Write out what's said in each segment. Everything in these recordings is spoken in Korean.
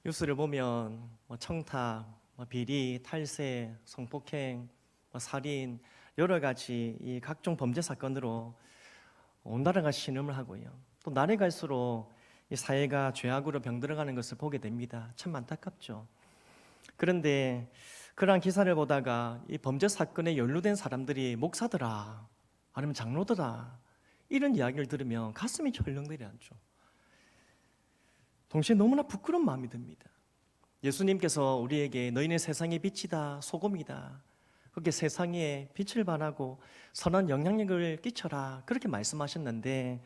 뉴스를 보면 청탁, 비리, 탈세, 성폭행, 살인 여러 가지 이 각종 범죄 사건으로 온 나라가 신음을 하고요. 또 날이 갈수록 이 사회가 죄악으로 병들어가는 것을 보게 됩니다. 참 안타깝죠. 그런데 그러한 기사를 보다가 이 범죄 사건에 연루된 사람들이 목사더라, 아니면 장로더라 이런 이야기를 들으면 가슴이 철렁 내려앉죠. 동시에 너무나 부끄러운 마음이 듭니다. 예수님께서 우리에게 너희는 세상의 빛이다, 소금이다, 그렇게 세상에 빛을 발하고 선한 영향력을 끼쳐라 그렇게 말씀하셨는데,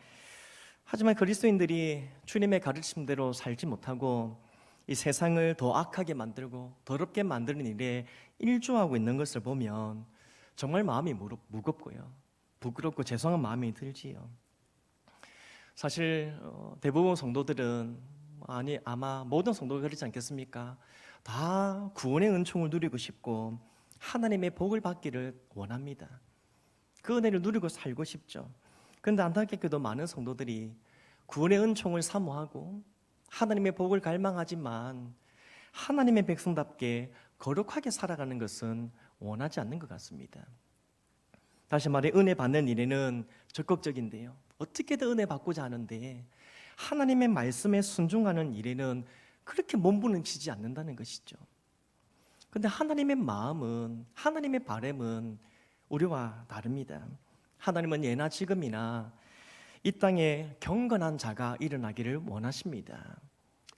하지만 그리스도인들이 주님의 가르침대로 살지 못하고 이 세상을 더 악하게 만들고 더럽게 만드는 일에 일조하고 있는 것을 보면 정말 마음이 무겁고요, 부끄럽고 죄송한 마음이 들지요. 사실 대부분 성도들은, 아마 모든 성도가 그렇지 않겠습니까? 다 구원의 은총을 누리고 싶고 하나님의 복을 받기를 원합니다. 그 은혜를 누리고 살고 싶죠. 그런데 안타깝게도 많은 성도들이 구원의 은총을 사모하고 하나님의 복을 갈망하지만 하나님의 백성답게 거룩하게 살아가는 것은 원하지 않는 것 같습니다. 다시 말해, 은혜 받는 일에는 적극적인데요, 어떻게든 은혜 받고자 하는데 하나님의 말씀에 순종하는 일에는 그렇게 몸부림치지 않는다는 것이죠. 그런데 하나님의 마음은, 하나님의 바람은 우리와 다릅니다. 하나님은 예나 지금이나 이 땅에 경건한 자가 일어나기를 원하십니다.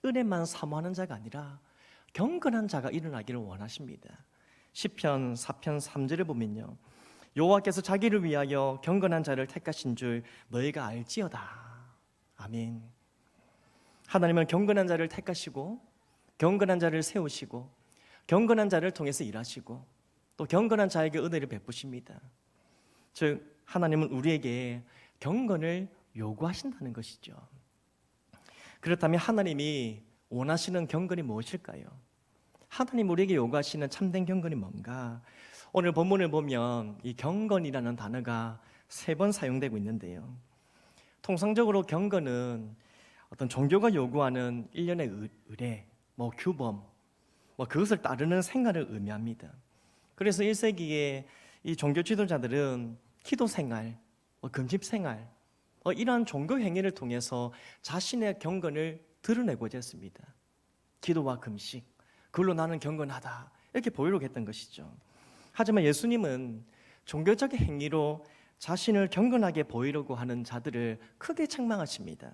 은혜만 사모하는 자가 아니라 경건한 자가 일어나기를 원하십니다. 시편 4편 3절을 보면요, 여호와께서 자기를 위하여 경건한 자를 택하신 줄 너희가 알지어다. 아멘. 하나님은 경건한 자를 택하시고 경건한 자를 세우시고 경건한 자를 통해서 일하시고 또 경건한 자에게 은혜를 베푸십니다. 즉 하나님은 우리에게 경건을 요구하신다는 것이죠. 그렇다면 하나님이 원하시는 경건이 무엇일까요? 하나님 우리에게 요구하시는 참된 경건이 뭔가? 오늘 본문을 보면 이 경건이라는 단어가 3번 사용되고 있는데요, 통상적으로 경건은 어떤 종교가 요구하는 일련의 의례, 규범, 그것을 따르는 생활을 의미합니다. 그래서 1세기에 이 종교 지도자들은 기도 생활, 금식 생활, 이러한 종교 행위를 통해서 자신의 경건을 드러내고자 했습니다. 기도와 금식, 그걸로 나는 경건하다 이렇게 보이려고 했던 것이죠. 하지만 예수님은 종교적 행위로 자신을 경건하게 보이려고 하는 자들을 크게 책망하십니다.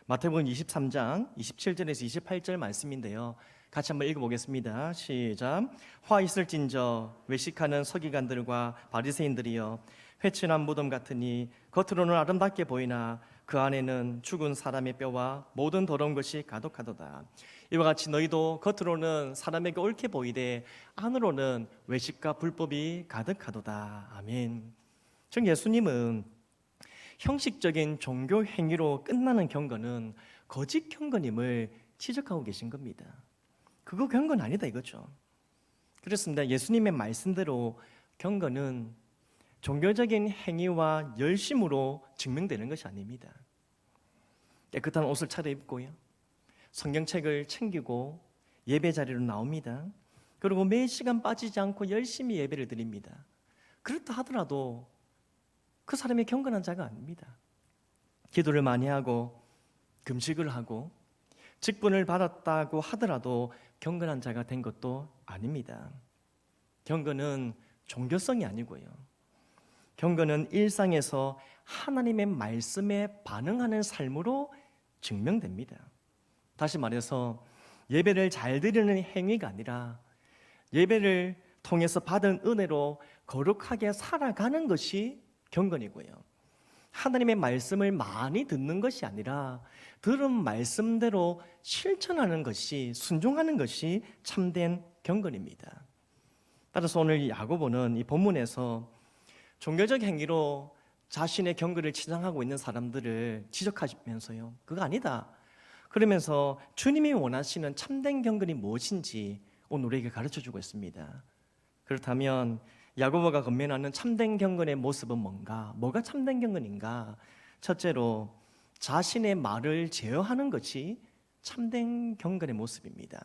마태복음 23장 27절에서 28절 말씀인데요, 같이 한번 읽어보겠습니다. 시작. 화 있을진저 외식하는 서기관들과 바리새인들이여, 회친한 무덤 같으니 겉으로는 아름답게 보이나 그 안에는 죽은 사람의 뼈와 모든 더러운 것이 가득하도다. 이와 같이 너희도 겉으로는 사람에게 옳게 보이되 안으로는 외식과 불법이 가득하도다. 아멘. 즉 예수님은 형식적인 종교 행위로 끝나는 경건은 거짓 경건임을 지적하고 계신 겁니다. 그거 경건 아니다 이거죠. 그렇습니다. 예수님의 말씀대로 경건은 종교적인 행위와 열심으로 증명되는 것이 아닙니다. 깨끗한 옷을 차려입고요, 성경책을 챙기고 예배 자리로 나옵니다. 그리고 매 시간 빠지지 않고 열심히 예배를 드립니다. 그렇다 하더라도 그 사람이 경건한 자가 아닙니다. 기도를 많이 하고 금식을 하고 직분을 받았다고 하더라도 경건한 자가 된 것도 아닙니다. 경건은 종교성이 아니고요, 경건은 일상에서 하나님의 말씀에 반응하는 삶으로 증명됩니다. 다시 말해서 예배를 잘 드리는 행위가 아니라 예배를 통해서 받은 은혜로 거룩하게 살아가는 것이 경건이고요, 하나님의 말씀을 많이 듣는 것이 아니라 들은 말씀대로 실천하는 것이, 순종하는 것이 참된 경건입니다. 따라서 오늘 야고보는 이 본문에서 종교적 행위로 자신의 경건을 치장하고 있는 사람들을 지적하면서요, 그거 아니다 그러면서 주님이 원하시는 참된 경건이 무엇인지 오늘 우리에게 가르쳐주고 있습니다. 그렇다면 야고보가 건면하는 참된 경건의 모습은 뭔가? 뭐가 참된 경건인가? 첫째로 자신의 말을 제어하는 것이 참된 경건의 모습입니다.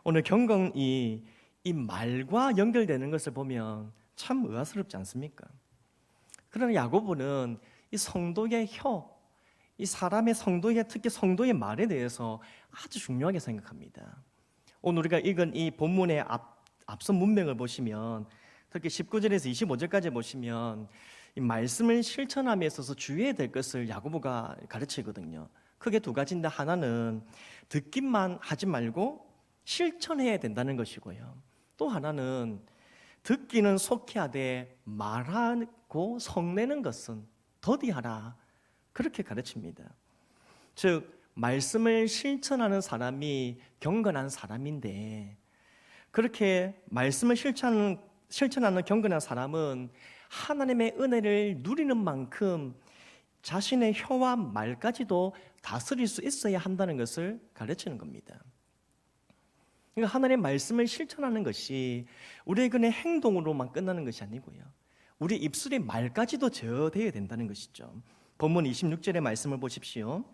오늘 경건이 이 말과 연결되는 것을 보면 참 의아스럽지 않습니까? 그러나 야고보는 이 성도의 혀, 이 사람의 성도의, 특히 성도의 말에 대해서 아주 중요하게 생각합니다. 오늘 우리가 읽은 이 본문의 앞선 문맥을 보시면, 특히 19절에서 25절까지 보시면 이 말씀을 실천함에 있어서 주의해야 될 것을 야고보가 가르치거든요. 크게 두 가지인데, 하나는 듣기만 하지 말고 실천해야 된다는 것이고요. 또 하나는 듣기는 속히 하되 말하고 성내는 것은 더디하라, 그렇게 가르칩니다. 즉 말씀을 실천하는 사람이 경건한 사람인데, 그렇게 말씀을 실천하는 경건한 사람은 하나님의 은혜를 누리는 만큼 자신의 혀와 말까지도 다스릴 수 있어야 한다는 것을 가르치는 겁니다. 그러니까 하나님의 말씀을 실천하는 것이 우리의 그냥 행동으로만 끝나는 것이 아니고요, 우리 입술의 말까지도 제어되어야 된다는 것이죠. 본문 26절의 말씀을 보십시오.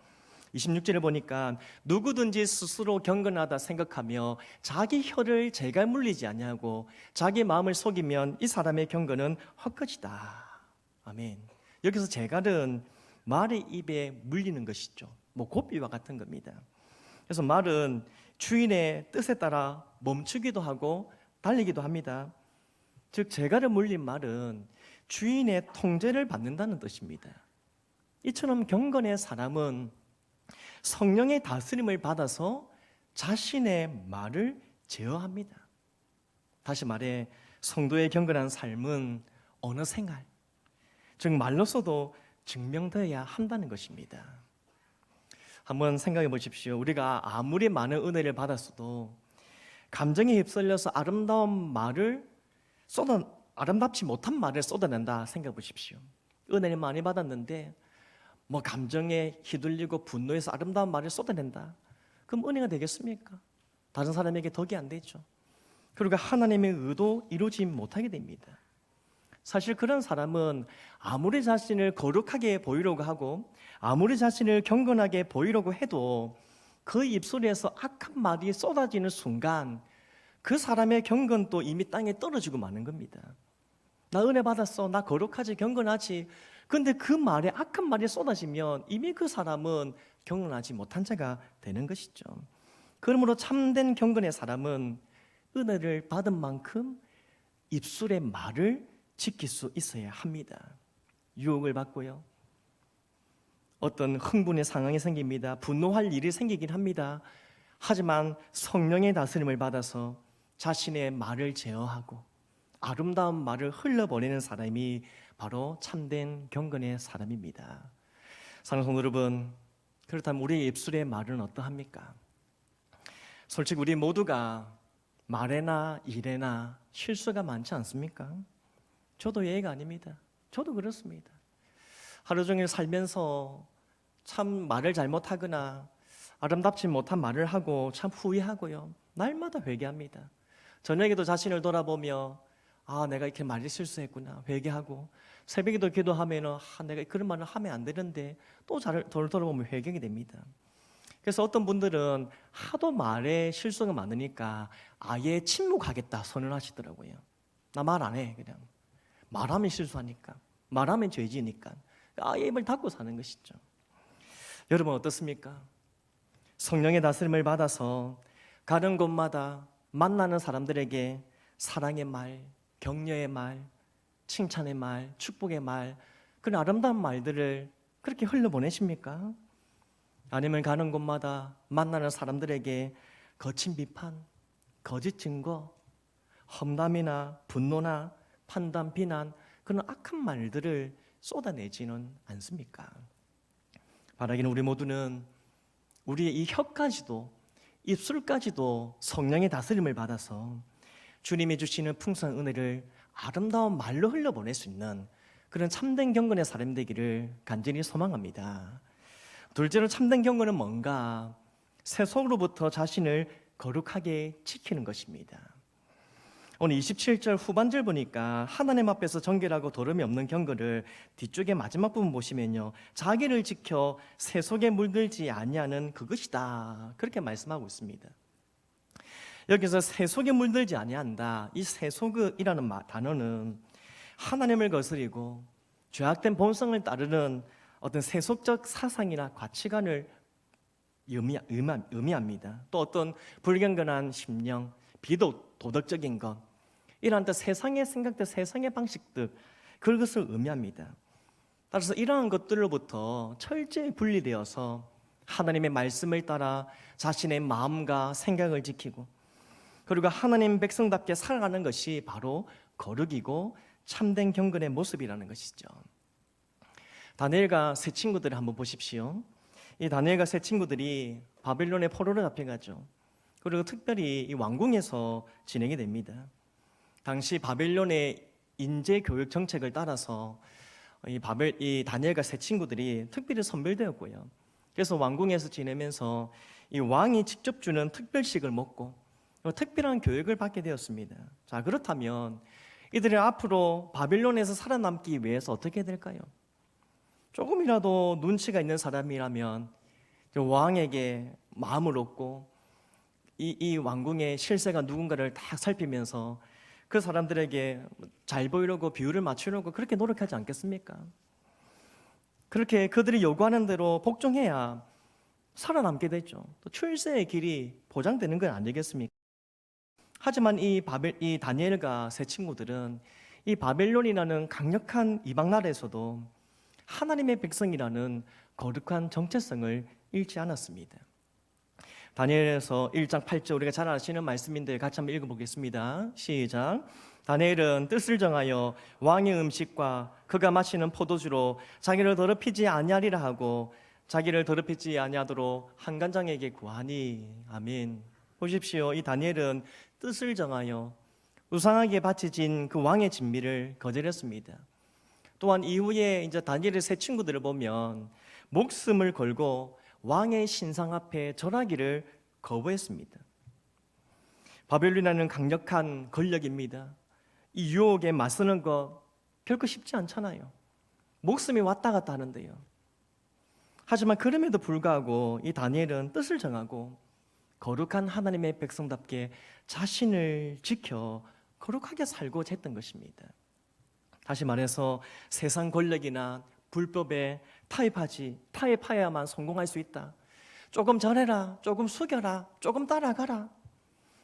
26절을 보니까 누구든지 스스로 경건하다 생각하며 자기 혀를 재갈 물리지 아니하고 자기 마음을 속이면 이 사람의 경건은 헛것이다. 아멘. 여기서 재갈은 말의 입에 물리는 것이죠. 고삐와 같은 겁니다. 그래서 말은 주인의 뜻에 따라 멈추기도 하고 달리기도 합니다. 즉 재갈을 물린 말은 주인의 통제를 받는다는 뜻입니다. 이처럼 경건의 사람은 성령의 다스림을 받아서 자신의 말을 제어합니다. 다시 말해 성도의 경건한 삶은 언어 생활, 즉 말로서도 증명되어야 한다는 것입니다. 한번 생각해 보십시오. 우리가 아무리 많은 은혜를 받았어도 감정에 휩쓸려서 아름답지 못한 말을 쏟아낸다 생각해 보십시오. 은혜를 많이 받았는데 감정에 휘둘리고 분노해서 아름다운 말을 쏟아낸다. 그럼 은혜가 되겠습니까? 다른 사람에게 덕이 안 되죠. 그리고 하나님의 의도 이루지 못하게 됩니다. 사실 그런 사람은 아무리 자신을 거룩하게 보이려고 하고 아무리 자신을 경건하게 보이려고 해도 그 입술에서 악한 말이 쏟아지는 순간 그 사람의 경건도 이미 땅에 떨어지고 마는 겁니다. 나 은혜 받았어, 나 거룩하지, 경건하지. 근데 그 말에 악한 말이 쏟아지면 이미 그 사람은 경건하지 못한 자가 되는 것이죠. 그러므로 참된 경건의 사람은 은혜를 받은 만큼 입술의 말을 지킬 수 있어야 합니다. 유혹을 받고요, 어떤 흥분의 상황이 생깁니다. 분노할 일이 생기긴 합니다. 하지만 성령의 다스림을 받아서 자신의 말을 제어하고 아름다운 말을 흘려보내는 사람이 바로 참된 경건의 사람입니다. 사랑하는 성도 여러분, 그렇다면 우리의 입술의 말은 어떠합니까? 솔직히 우리 모두가 말에나 일에나 실수가 많지 않습니까? 저도 예의가 아닙니다. 저도 그렇습니다. 하루 종일 살면서 참 말을 잘못하거나 아름답지 못한 말을 하고 참 후회하고요, 날마다 회개합니다. 저녁에도 자신을 돌아보며 내가 이렇게 말을 실수했구나 회개하고, 새벽에도 기도하면 내가 그런 말을 하면 안 되는데 또 돌아보면 회개하게 됩니다. 그래서 어떤 분들은 하도 말에 실수가 많으니까 아예 침묵하겠다 선언하시더라고요. 나 말 안 해. 그냥 말하면 실수하니까, 말하면 죄지니까 아예 입을 닫고 사는 것이죠. 여러분 어떻습니까? 성령의 다스림을 받아서 가는 곳마다 만나는 사람들에게 사랑의 말, 격려의 말, 칭찬의 말, 축복의 말, 그런 아름다운 말들을 그렇게 흘려보내십니까? 아니면 가는 곳마다 만나는 사람들에게 거친 비판, 거짓 증거, 험담이나 분노나 판단, 비난, 그런 악한 말들을 쏟아내지는 않습니까? 바라기는 우리 모두는 우리의 이 혀까지도, 입술까지도 성령의 다스림을 받아서 주님이 주시는 풍성한 은혜를 아름다운 말로 흘려보낼 수 있는 그런 참된 경건의 사람 되기를 간절히 소망합니다. 둘째로 참된 경건은 뭔가? 세속으로부터 자신을 거룩하게 지키는 것입니다. 오늘 27절 후반절 보니까 하나님 앞에서 정결하고 더러움이 없는 경건을 뒤쪽에 마지막 부분 보시면요, 자기를 지켜 새 속에 물들지 아니하는 그것이다, 그렇게 말씀하고 있습니다. 여기서 새 속에 물들지 아니한다, 이 새 속이라는 단어는 하나님을 거스리고 죄악된 본성을 따르는 어떤 세속적 사상이나 가치관을 의미합니다. 또 어떤 불경건한 심령, 비도덕적인 것, 이러한 세상의 생각들, 세상의 방식들, 그것을 의미합니다. 따라서 이러한 것들로부터 철저히 분리되어서 하나님의 말씀을 따라 자신의 마음과 생각을 지키고, 그리고 하나님 백성답게 살아가는 것이 바로 거룩이고 참된 경건의 모습이라는 것이죠. 다니엘과 세 친구들을 한번 보십시오. 이 다니엘과 세 친구들이 바벨론의 포로로 잡혀가죠. 그리고 특별히 이 왕궁에서 진행이 됩니다. 당시 바벨론의 인재 교육 정책을 따라서 이 다니엘과 세 친구들이 특별히 선별되었고요. 그래서 왕궁에서 지내면서 이 왕이 직접 주는 특별식을 먹고 특별한 교육을 받게 되었습니다. 자, 그렇다면 이들이 앞으로 바벨론에서 살아남기 위해서 어떻게 될까요? 조금이라도 눈치가 있는 사람이라면 왕에게 마음을 얻고 이 왕궁의 실세가 누군가를 다 살피면서 그 사람들에게 잘 보이려고 비율을 맞추려고 그렇게 노력하지 않겠습니까? 그렇게 그들이 요구하는 대로 복종해야 살아남게 되죠. 또 출세의 길이 보장되는 건 아니겠습니까? 하지만 이 다니엘과 세 친구들은 이 바벨론이라는 강력한 이방 나라에서도 하나님의 백성이라는 거룩한 정체성을 잃지 않았습니다. 다니엘에서 1장 8절, 우리가 잘 아시는 말씀인데 같이 한번 읽어보겠습니다. 시작. 다니엘은 뜻을 정하여 왕의 음식과 그가 마시는 포도주로 자기를 더럽히지 아니하리라 하고 자기를 더럽히지 아니하도록 한간장에게 구하니. 아멘. 보십시오. 이 다니엘은 뜻을 정하여 우상에게 바쳐진 그 왕의 진미를 거절했습니다. 또한 이후에 이제 다니엘의 세 친구들을 보면 목숨을 걸고 왕의 신상 앞에 절하기를 거부했습니다. 바벨론이라는 강력한 권력입니다. 이 유혹에 맞서는 것 결코 쉽지 않잖아요. 목숨이 왔다 갔다 하는데요. 하지만 그럼에도 불구하고 이 다니엘은 뜻을 정하고 거룩한 하나님의 백성답게 자신을 지켜 거룩하게 살고자 했던 것입니다. 다시 말해서 세상 권력이나 불법에 타협하여야만 성공할 수 있다. 조금 절해라, 조금 숙여라, 조금 따라가라.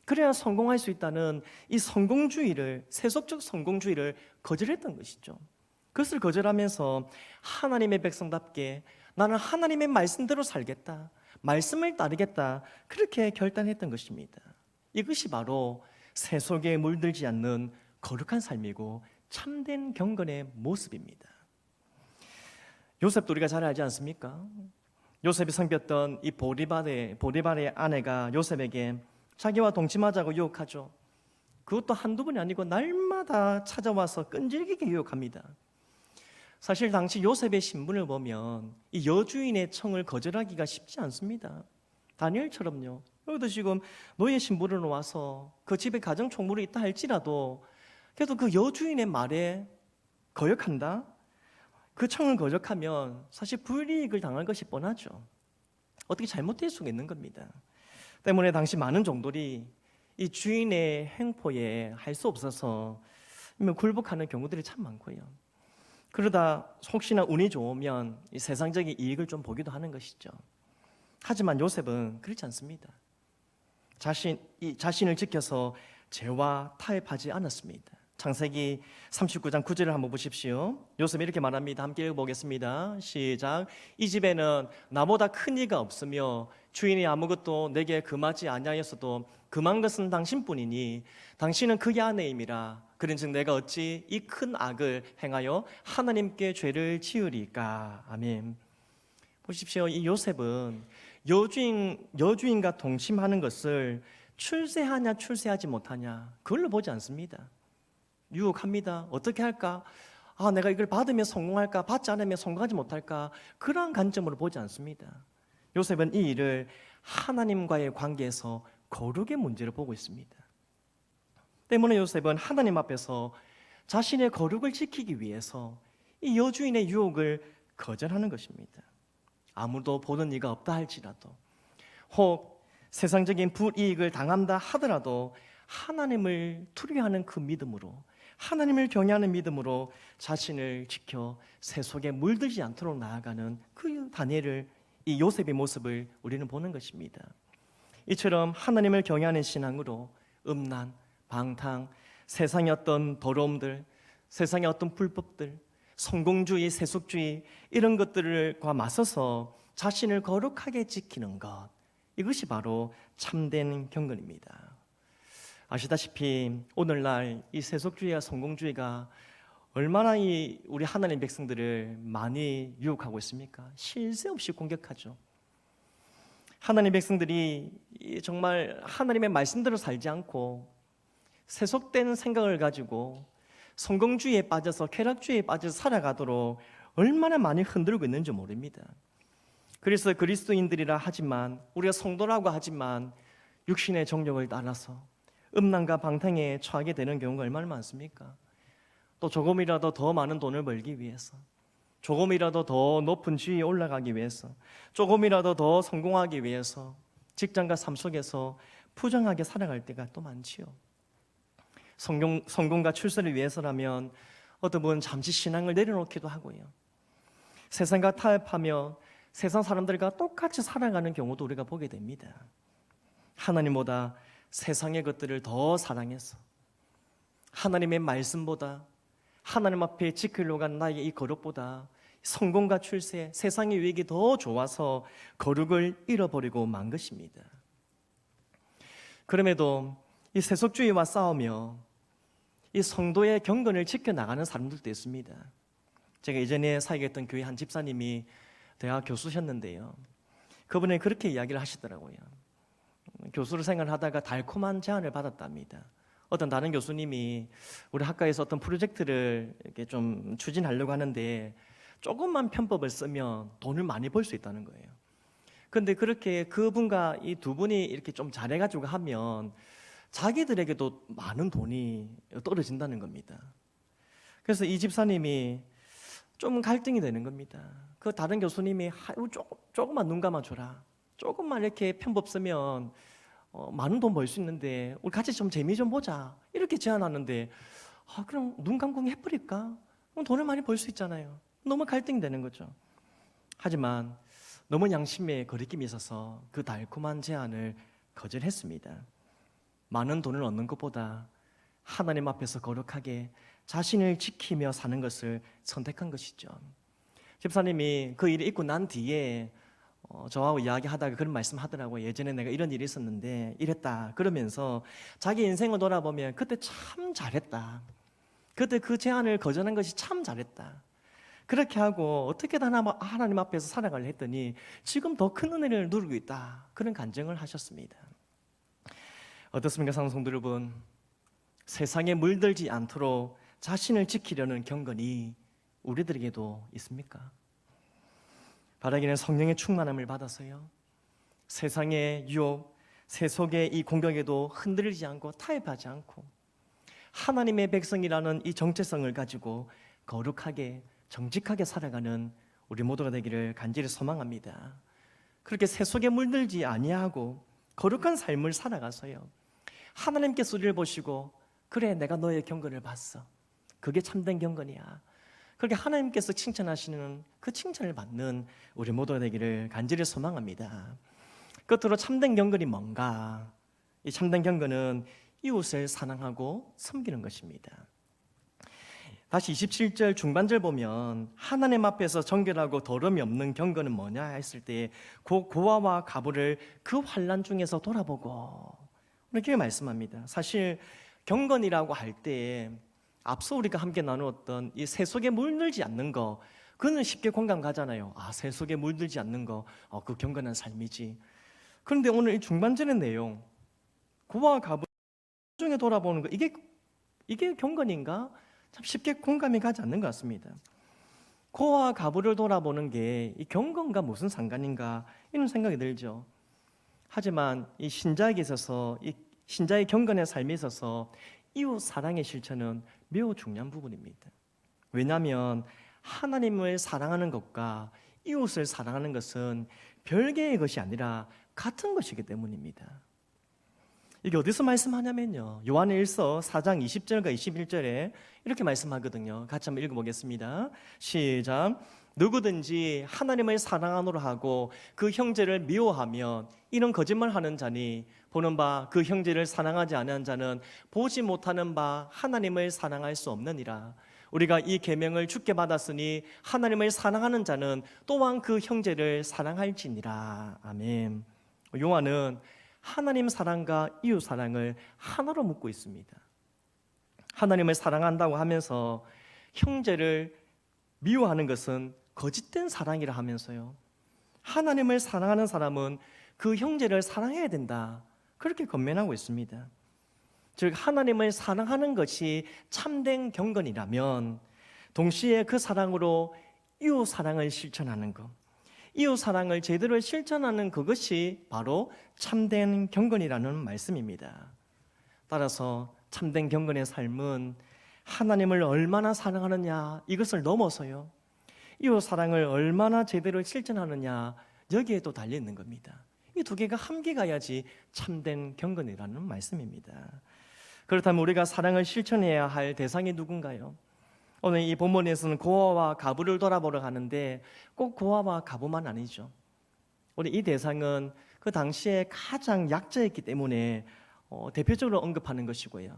그래야 성공할 수 있다는 이 성공주의를, 세속적 성공주의를 거절했던 것이죠. 그것을 거절하면서 하나님의 백성답게 나는 하나님의 말씀대로 살겠다, 말씀을 따르겠다, 그렇게 결단했던 것입니다. 이것이 바로 세속에 물들지 않는 거룩한 삶이고 참된 경건의 모습입니다. 요셉도 우리가 잘 알지 않습니까? 요셉이 섬겼던 이 보디발의 아내가 요셉에게 자기와 동침하자고 유혹하죠. 그것도 한두 번이 아니고 날마다 찾아와서 끈질기게 유혹합니다. 사실 당시 요셉의 신분을 보면 이 여주인의 청을 거절하기가 쉽지 않습니다. 다니엘처럼요. 여기도 지금 노예 신분으로 와서 그 집에 가정 총무로 있다 할지라도 그래도 그 여주인의 말에 거역한다? 그 청을 거역하면 사실 불이익을 당할 것이 뻔하죠. 어떻게 잘못될 수가 있는 겁니다. 때문에 당시 많은 종들이 이 주인의 행포에 할 수 없어서 굴복하는 경우들이 참 많고요. 그러다 혹시나 운이 좋으면 이 세상적인 이익을 좀 보기도 하는 것이죠. 하지만 요셉은 그렇지 않습니다. 자신을 지켜서 죄와 타협하지 않았습니다. 창세기 39장 9절을 한번 보십시오. 요셉이 이렇게 말합니다. 함께 읽어보겠습니다. 시작. 이 집에는 나보다 큰 이가 없으며 주인이 아무것도 내게 금하지 아니하였어도 금한 것은 당신뿐이니 당신은 그의 아내임이라. 그런즉 내가 어찌 이 큰 악을 행하여 하나님께 죄를 지으리까. 아멘. 보십시오. 이 요셉은 여주인과 동침하는 것을 출세하냐 출세하지 못하냐 그걸로 보지 않습니다. 유혹합니다. 어떻게 할까? 내가 이걸 받으면 성공할까? 받지 않으면 성공하지 못할까? 그러한 관점으로 보지 않습니다. 요셉은 이 일을 하나님과의 관계에서 거룩의 문제를 보고 있습니다. 때문에 요셉은 하나님 앞에서 자신의 거룩을 지키기 위해서 이 여주인의 유혹을 거절하는 것입니다. 아무도 보는 이가 없다 할지라도, 혹 세상적인 불이익을 당한다 하더라도 하나님을 두려워하는 그 믿음으로, 하나님을 경외하는 믿음으로 자신을 지켜 새 속에 물들지 않도록 나아가는 그 다니엘을, 이 요셉의 모습을 우리는 보는 것입니다. 이처럼 하나님을 경외하는 신앙으로 음란, 방탕, 세상의 어떤 더러움들, 세상의 어떤 불법들, 성공주의, 세속주의 이런 것들과 맞서서 자신을 거룩하게 지키는 것, 이것이 바로 참된 경건입니다. 아시다시피 오늘날 이 세속주의와 성공주의가 얼마나 우리 하나님 백성들을 많이 유혹하고 있습니까? 쉴 새 없이 공격하죠. 하나님 백성들이 정말 하나님의 말씀대로 살지 않고 세속된 생각을 가지고 성공주의에 빠져서 쾌락주의에 빠져서 살아가도록 얼마나 많이 흔들고 있는지 모릅니다. 그래서 그리스도인들이라 하지만, 우리가 성도라고 하지만 육신의 정욕을 따라서 음란과 방탕에 처하게 되는 경우가 얼마나 많습니까? 또 조금이라도 더 많은 돈을 벌기 위해서, 조금이라도 더 높은 지위에 올라가기 위해서, 조금이라도 더 성공하기 위해서 직장과 삶 속에서 부정하게 살아갈 때가 또 많지요. 성공과 출세를 위해서라면 어떤 분은 잠시 신앙을 내려놓기도 하고요. 세상과 타협하며 세상 사람들과 똑같이 살아가는 경우도 우리가 보게 됩니다. 하나님보다 세상의 것들을 더 사랑해서, 하나님의 말씀보다, 하나님 앞에 지키려고 하는 나의 이 거룩보다 성공과 출세, 세상의 유익이 더 좋아서 거룩을 잃어버리고 만 것입니다. 그럼에도 이 세속주의와 싸우며 이 성도의 경건을 지켜나가는 사람들도 있습니다. 제가 예전에 사역했던 교회 한 집사님이 대학 교수셨는데요, 그분이 그렇게 이야기를 하시더라고요. 교수로 생활하다가 달콤한 제안을 받았답니다. 어떤 다른 교수님이 우리 학과에서 어떤 프로젝트를 이렇게 좀 추진하려고 하는데 조금만 편법을 쓰면 돈을 많이 벌 수 있다는 거예요. 그런데 그렇게 그분과 이 두 분이 이렇게 좀 잘해가지고 하면 자기들에게도 많은 돈이 떨어진다는 겁니다. 그래서 이 집사님이 좀 갈등이 되는 겁니다. 그 다른 교수님이 조금만 눈 감아줘라, 조금만 이렇게 편법 쓰면 많은 돈 벌 수 있는데 우리 같이 좀 재미 좀 보자, 이렇게 제안하는데 그럼 눈 감고 해버릴까? 그럼 돈을 많이 벌 수 있잖아요. 너무 갈등이 되는 거죠. 하지만 너무 양심에 거리낌이 있어서 그 달콤한 제안을 거절했습니다. 많은 돈을 얻는 것보다 하나님 앞에서 거룩하게 자신을 지키며 사는 것을 선택한 것이죠. 집사님이 그 일이 있고 난 뒤에 저하고 이야기하다가 그런 말씀 하더라고요. 예전에 내가 이런 일이 있었는데 이랬다 그러면서 자기 인생을 돌아보면 그때 참 잘했다, 그때 그 제안을 거절한 것이 참 잘했다, 그렇게 하고 어떻게든 하나님 앞에서 살아가려 했더니 지금 더 큰 은혜를 누리고 있다, 그런 간증을 하셨습니다. 어떻습니까, 상성도 여러분? 세상에 물들지 않도록 자신을 지키려는 경건이 우리들에게도 있습니까? 바라기는 성령의 충만함을 받아서요, 세상의 유혹, 세속의 이 공격에도 흔들리지 않고 타협하지 않고 하나님의 백성이라는 이 정체성을 가지고 거룩하게 정직하게 살아가는 우리 모두가 되기를 간절히 소망합니다. 그렇게 세속에 물들지 아니하고 거룩한 삶을 살아가서요, 하나님께서 우리를 보시고 그래, 내가 너의 경건을 봤어, 그게 참된 경건이야, 그렇게 하나님께서 칭찬하시는 그 칭찬을 받는 우리 모두가 되기를 간절히 소망합니다. 끝으로 참된 경건이 뭔가? 이 참된 경건은 이웃을 사랑하고 섬기는 것입니다. 다시 27절 중반절 보면 하나님 앞에서 정결하고 더러움이 없는 경건은 뭐냐 했을 때 고아와 가부를 그 환난 중에서 돌아보고 이렇게 말씀합니다. 사실 경건이라고 할 때 앞서 우리가 함께 나누었던 이 세속에 물들지 않는 거, 그거는 쉽게 공감 가잖아요. 세속에 물들지 않는 거, 그 경건한 삶이지. 그런데 오늘 이 중반절의 내용, 고아와 가부 중에 돌아보는 거, 이게 경건인가? 참 쉽게 공감이 가지 않는 것 같습니다. 고아와 가부를 돌아보는 게 이 경건과 무슨 상관인가, 이런 생각이 들죠. 하지만 이 신자에게 있어서, 이 신자의 경건의 삶에 있어서 이웃 사랑의 실천은 매우 중요한 부분입니다. 왜냐하면 하나님을 사랑하는 것과 이웃을 사랑하는 것은 별개의 것이 아니라 같은 것이기 때문입니다. 이게 어디서 말씀하냐면요, 요한의 1서 4장 20절과 21절에 이렇게 말씀하거든요. 같이 한번 읽어보겠습니다. 시작. 누구든지 하나님을 사랑하노라 하고 그 형제를 미워하면 이런 거짓말하는 자니 보는 바 그 형제를 사랑하지 않은 자는 보지 못하는 바 하나님을 사랑할 수 없느니라. 우리가 이 계명을 주께 받았으니 하나님을 사랑하는 자는 또한 그 형제를 사랑할지니라. 아멘. 요한은 하나님 사랑과 이웃 사랑을 하나로 묶고 있습니다. 하나님을 사랑한다고 하면서 형제를 미워하는 것은 거짓된 사랑이라 하면서요, 하나님을 사랑하는 사람은 그 형제를 사랑해야 된다, 그렇게 권면하고 있습니다. 즉 하나님을 사랑하는 것이 참된 경건이라면 동시에 그 사랑으로 이웃 사랑을 실천하는 것, 이웃 사랑을 제대로 실천하는 그것이 바로 참된 경건이라는 말씀입니다. 따라서 참된 경건의 삶은 하나님을 얼마나 사랑하느냐 이것을 넘어서요, 이웃 사랑을 얼마나 제대로 실천하느냐 여기에도 달려 있는 겁니다. 이 두 개가 함께 가야지 참된 경건이라는 말씀입니다. 그렇다면 우리가 사랑을 실천해야 할 대상이 누군가요? 오늘 이 본문에서는 고아와 가부를 돌아보러 가는데 꼭 고아와 가부만 아니죠. 우리 이 대상은 그 당시에 가장 약자였기 때문에 대표적으로 언급하는 것이고요.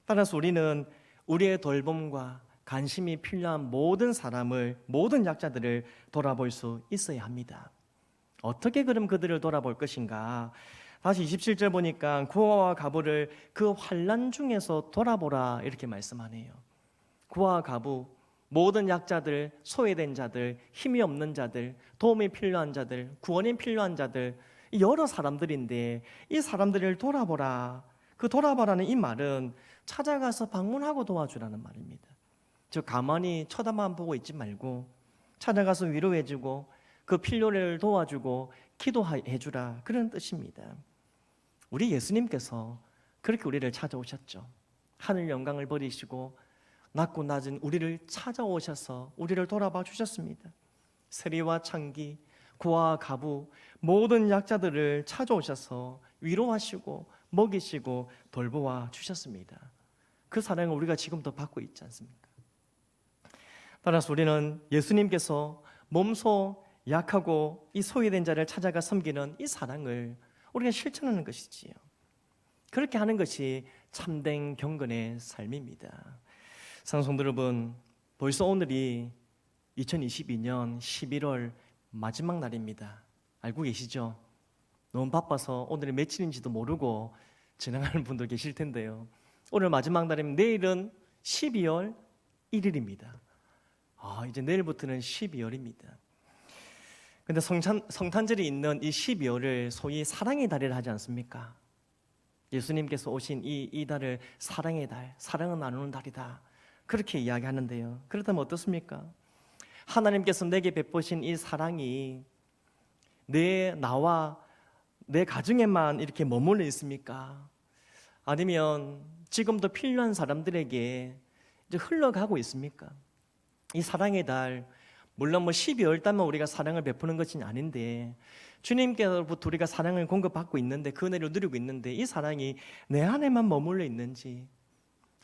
따라서 우리는 우리의 돌봄과 관심이 필요한 모든 사람을, 모든 약자들을 돌아볼 수 있어야 합니다. 어떻게 그럼 그들을 돌아볼 것인가? 다시 27절 보니까 고아와 가부를 그 환난 중에서 돌아보라 이렇게 말씀하네요. 고아와 가부, 모든 약자들, 소외된 자들, 힘이 없는 자들, 도움이 필요한 자들, 구원이 필요한 자들, 여러 사람들인데 이 사람들을 돌아보라. 그 돌아보라는 이 말은 찾아가서 방문하고 도와주라는 말입니다. 즉 가만히 쳐다만 보고 있지 말고 찾아가서 위로해주고 그 필요를 도와주고 기도해주라, 그런 뜻입니다. 우리 예수님께서 그렇게 우리를 찾아오셨죠. 하늘 영광을 버리시고 낮고 낮은 우리를 찾아오셔서 우리를 돌아봐 주셨습니다. 세리와 창기, 고아와 가부, 모든 약자들을 찾아오셔서 위로하시고 먹이시고 돌보아 주셨습니다. 그 사랑을 우리가 지금도 받고 있지 않습니까? 따라서 우리는 예수님께서 몸소 약하고 이 소외된 자를 찾아가 섬기는 이 사랑을 우리가 실천하는 것이지요. 그렇게 하는 것이 참된 경건의 삶입니다. 사랑하는 성도 여러분, 벌써 오늘이 2022년 11월 마지막 날입니다. 알고 계시죠? 너무 바빠서 오늘이 며칠인지도 모르고 지나가는 분도 계실 텐데요. 오늘 마지막 날이면 내일은 12월 1일입니다. 이제 내일부터는 12월입니다. 근데 성탄절이 있는 이 12월을 소위 사랑의 달이라 하지 않습니까? 예수님께서 오신 이 달을 사랑의 달, 사랑을 나누는 달이다, 그렇게 이야기하는데요. 그렇다면 어떻습니까? 하나님께서 내게 베푸신 이 사랑이 나와 내 가정에만 이렇게 머물러 있습니까? 아니면 지금도 필요한 사람들에게 이제 흘러가고 있습니까? 이 사랑의 달, 물론 12월 달만 우리가 사랑을 베푸는 것은 아닌데 주님께로부터 우리가 사랑을 공급받고 있는데 그 은혜를 누리고 있는데 이 사랑이 내 안에만 머물러 있는지,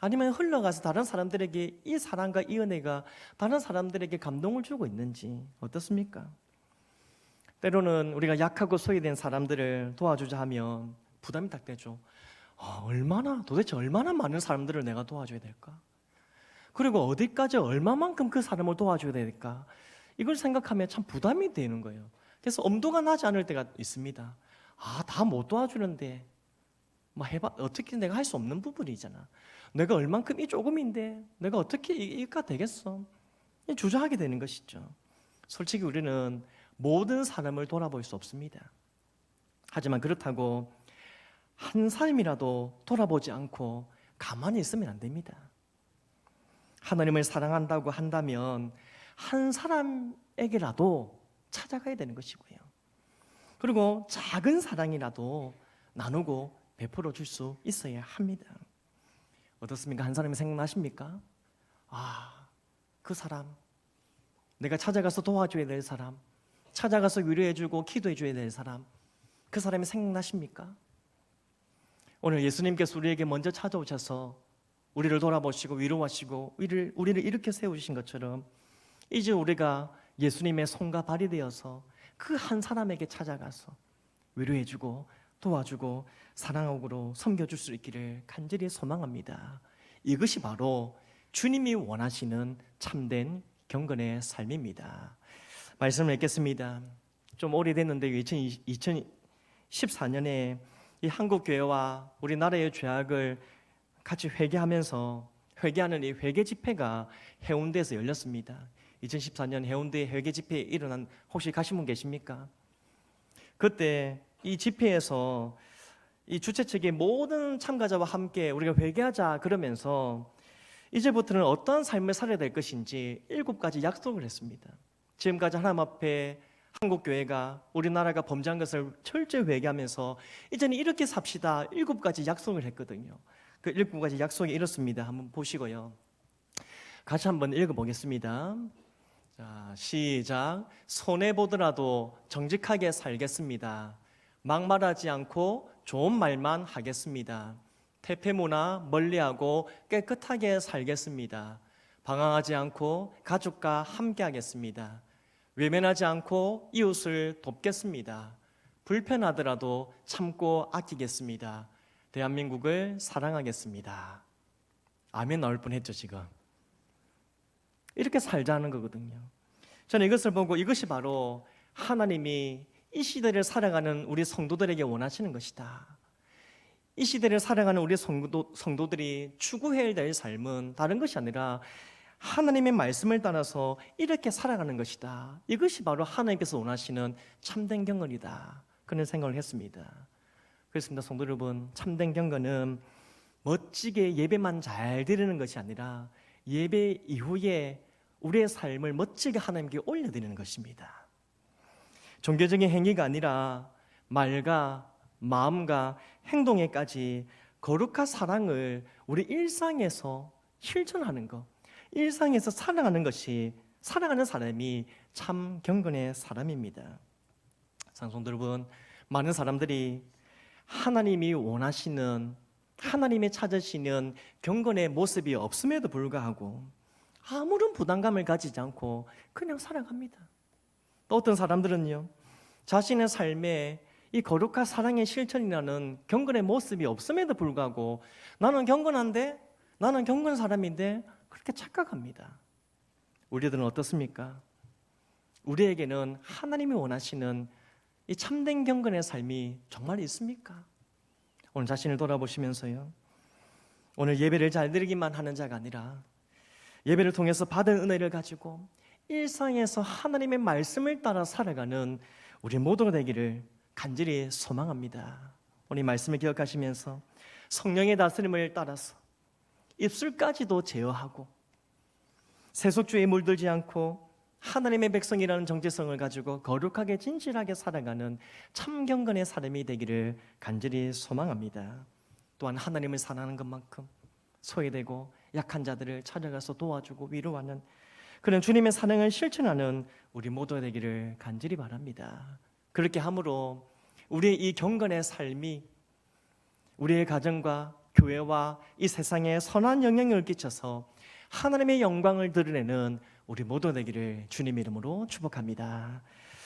아니면 흘러가서 다른 사람들에게 이 사랑과 이 은혜가 다른 사람들에게 감동을 주고 있는지 어떻습니까? 때로는 우리가 약하고 소외된 사람들을 도와주자 하면 부담이 딱 되죠. 도대체 얼마나 많은 사람들을 내가 도와줘야 될까? 그리고 어디까지 얼마만큼 그 사람을 도와줘야 될까? 이걸 생각하면 참 부담이 되는 거예요. 그래서 엄두가 나지 않을 때가 있습니다. 다 못 도와주는데 어떻게 내가 할 수 없는 부분이잖아. 내가 얼만큼 이 조금인데 내가 어떻게 이가 되겠어? 주저하게 되는 것이죠. 솔직히 우리는 모든 사람을 돌아볼 수 없습니다. 하지만 그렇다고 한 사람이라도 돌아보지 않고 가만히 있으면 안 됩니다. 하나님을 사랑한다고 한다면 한 사람에게라도 찾아가야 되는 것이고요. 그리고 작은 사랑이라도 나누고 베풀어 줄 수 있어야 합니다. 어떻습니까? 한 사람이 생각나십니까? 아, 그 사람, 내가 찾아가서 도와줘야 될 사람, 찾아가서 위로해주고 기도해줘야 될 사람, 그 사람이 생각나십니까? 오늘 예수님께서 우리에게 먼저 찾아오셔서 우리를 돌아보시고 위로하시고 우리를 이렇게 세우신 것처럼 이제 우리가 예수님의 손과 발이 되어서 그 한 사람에게 찾아가서 위로해주고 도와주고 사랑하고 섬겨줄 수 있기를 간절히 소망합니다. 이것이 바로 주님이 원하시는 참된 경건의 삶입니다. 말씀을 읽겠습니다. 좀 오래됐는데 2014년에 이 한국교회와 우리나라의 죄악을 같이 회개하는 이 회개 집회가 해운대에서 열렸습니다. 2014년 해운대 회개 집회에 일어난 혹시 가신 분 계십니까? 그때 이 집회에서 이 주최 측의 모든 참가자와 함께 우리가 회개하자 그러면서 이제부터는 어떠한 삶을 살아야 될 것인지 7가지 약속을 했습니다. 지금까지 하나님 앞에 한국교회가 우리나라가 범죄한 것을 철저히 회개하면서 이제는 이렇게 삽시다 7가지 약속을 했거든요. 그 7가지 약속이 이렇습니다. 한번 보시고요. 같이 한번 읽어보겠습니다. 자, 시작. 손해보더라도 정직하게 살겠습니다. 막말하지 않고 좋은 말만 하겠습니다. 퇴폐문화 멀리하고 깨끗하게 살겠습니다. 방황하지 않고 가족과 함께 하겠습니다. 외면하지 않고 이웃을 돕겠습니다. 불편하더라도 참고 아끼겠습니다. 대한민국을 사랑하겠습니다. 아멘 나올 뻔했죠 지금. 이렇게 살자는 거거든요. 저는 이것을 보고 이것이 바로 하나님이 이 시대를 살아가는 우리 성도들에게 원하시는 것이다. 이 시대를 살아가는 우리 성도들이 추구해야 될 삶은 다른 것이 아니라 하나님의 말씀을 따라서 이렇게 살아가는 것이다. 이것이 바로 하나님께서 원하시는 참된 경건이다. 그런 생각을 했습니다. 그렇습니다. 성도 여러분, 참된 경건은 멋지게 예배만 잘 드리는 것이 아니라 예배 이후에 우리의 삶을 멋지게 하나님께 올려드리는 것입니다. 종교적인 행위가 아니라 말과 마음과 행동에까지 거룩한 사랑을 우리 일상에서 실천하는 것, 일상에서 살아가는 것이 살아가는 사람이 참 경건의 사람입니다. 성도 여러분, 많은 사람들이 하나님이 원하시는 하나님이 찾으시는 경건의 모습이 없음에도 불구하고 아무런 부담감을 가지지 않고 그냥 살아갑니다. 또 어떤 사람들은요, 자신의 삶에 이 거룩한 사랑의 실천이라는 경건의 모습이 없음에도 불구하고 나는 경건한데, 나는 경건 사람인데 그렇게 착각합니다. 우리들은 어떻습니까? 우리에게는 하나님이 원하시는 이 참된 경건의 삶이 정말 있습니까? 오늘 자신을 돌아보시면서요, 오늘 예배를 잘 드리기만 하는 자가 아니라 예배를 통해서 받은 은혜를 가지고 일상에서 하나님의 말씀을 따라 살아가는 우리 모두가 되기를 간절히 소망합니다. 오늘 말씀을 기억하시면서 성령의 다스림을 따라서 입술까지도 제어하고 세속주의에 물들지 않고 하나님의 백성이라는 정체성을 가지고 거룩하게 진실하게 살아가는 참 경건의 사람이 되기를 간절히 소망합니다. 또한 하나님을 사랑하는 것만큼 소외되고 약한 자들을 찾아가서 도와주고 위로하는 그런 주님의 사랑을 실천하는 우리 모두가 되기를 간절히 바랍니다. 그렇게 함으로 우리의 이 경건의 삶이 우리의 가정과 교회와 이 세상에 선한 영향을 끼쳐서 하나님의 영광을 드러내는 우리 모두 되기를 주님 이름으로 축복합니다.